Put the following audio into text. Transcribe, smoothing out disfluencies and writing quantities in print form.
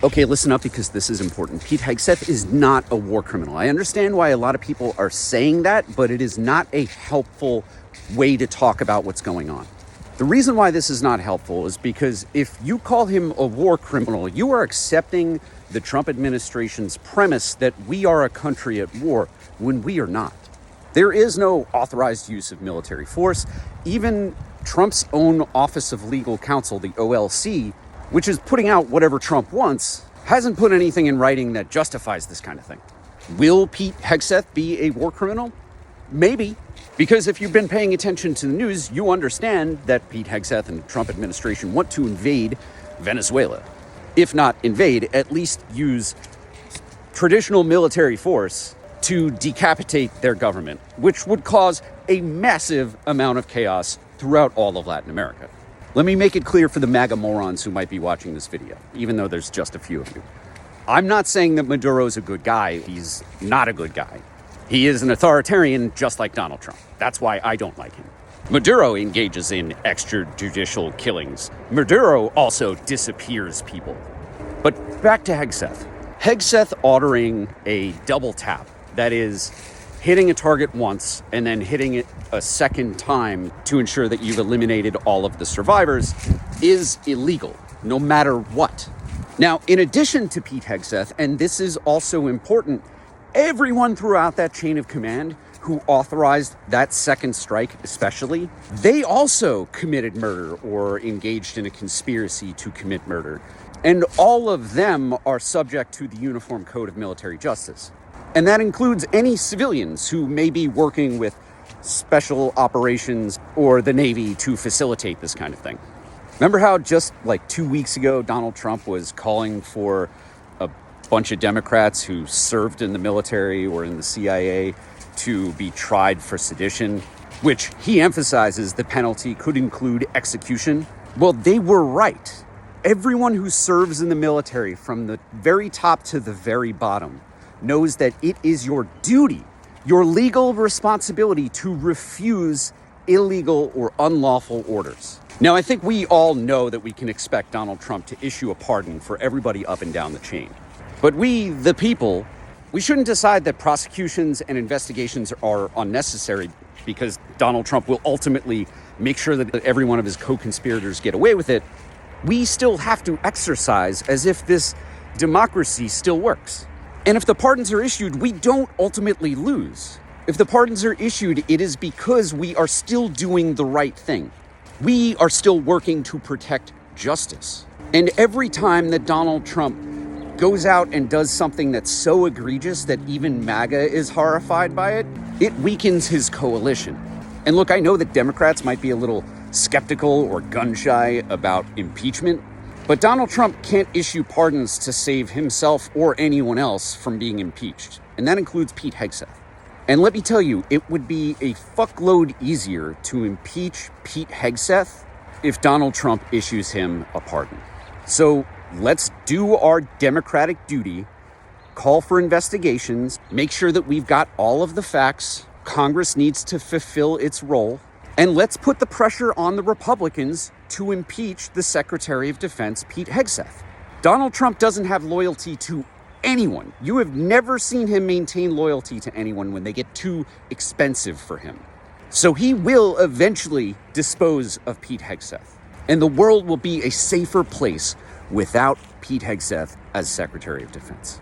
Okay, listen up because this is important. Pete Hegseth is not a war criminal. I understand why a lot of people are saying that, but it is not a helpful way to talk about what's going on. The reason why this is not helpful is because if you call him a war criminal, you are accepting the Trump administration's premise that we are a country at war when we are not. There is no authorized use of military force. Even Trump's own Office of Legal Counsel, the OLC, which is putting out whatever Trump wants, hasn't put anything in writing that justifies this kind of thing. Will Pete Hegseth be a war criminal? Maybe. Because if you've been paying attention to the news, you understand that Pete Hegseth and the Trump administration want to invade Venezuela. If not invade, at least use traditional military force to decapitate their government, which would cause a massive amount of chaos throughout all of Latin America. Let me make it clear for the MAGA morons who might be watching this video, even though there's just a few of you. I'm not saying that Maduro's a good guy. He's not a good guy. He is an authoritarian just like Donald Trump. That's why I don't like him. Maduro engages in extrajudicial killings. Maduro also disappears people. But back to Hegseth. Hegseth ordering a double tap, that is, hitting a target once and then hitting it a second time to ensure that you've eliminated all of the survivors, is illegal, no matter what. Now, in addition to Pete Hegseth, and this is also important, everyone throughout that chain of command who authorized that second strike especially, they also committed murder or engaged in a conspiracy to commit murder. And all of them are subject to the Uniform Code of Military Justice. And that includes any civilians who may be working with special operations or the Navy to facilitate this kind of thing. Remember how just like 2 weeks ago, Donald Trump was calling for a bunch of Democrats who served in the military or in the CIA to be tried for sedition, which he emphasizes the penalty could include execution? Well, they were right. Everyone who serves in the military, from the very top to the very bottom, knows that it is your duty, your legal responsibility to refuse illegal or unlawful orders. Now, I think we all know that we can expect Donald Trump to issue a pardon for everybody up and down the chain. But we, the people, we shouldn't decide that prosecutions and investigations are unnecessary because Donald Trump will ultimately make sure that every one of his co-conspirators get away with it. We still have to exercise as if this democracy still works. And if the pardons are issued, we don't ultimately lose. If the pardons are issued, it is because we are still doing the right thing. We are still working to protect justice. And every time that Donald Trump goes out and does something that's so egregious that even MAGA is horrified by it, it weakens his coalition. And look, I know that Democrats might be a little skeptical or gun-shy about impeachment, but Donald Trump can't issue pardons to save himself or anyone else from being impeached. And that includes Pete Hegseth. And let me tell you, it would be a fuckload easier to impeach Pete Hegseth if Donald Trump issues him a pardon. So let's do our democratic duty, call for investigations, make sure that we've got all of the facts. Congress needs to fulfill its role. And let's put the pressure on the Republicans to impeach the Secretary of Defense, Pete Hegseth. Donald Trump doesn't have loyalty to anyone. You have never seen him maintain loyalty to anyone when they get too expensive for him. So he will eventually dispose of Pete Hegseth. And the world will be a safer place without Pete Hegseth as Secretary of Defense.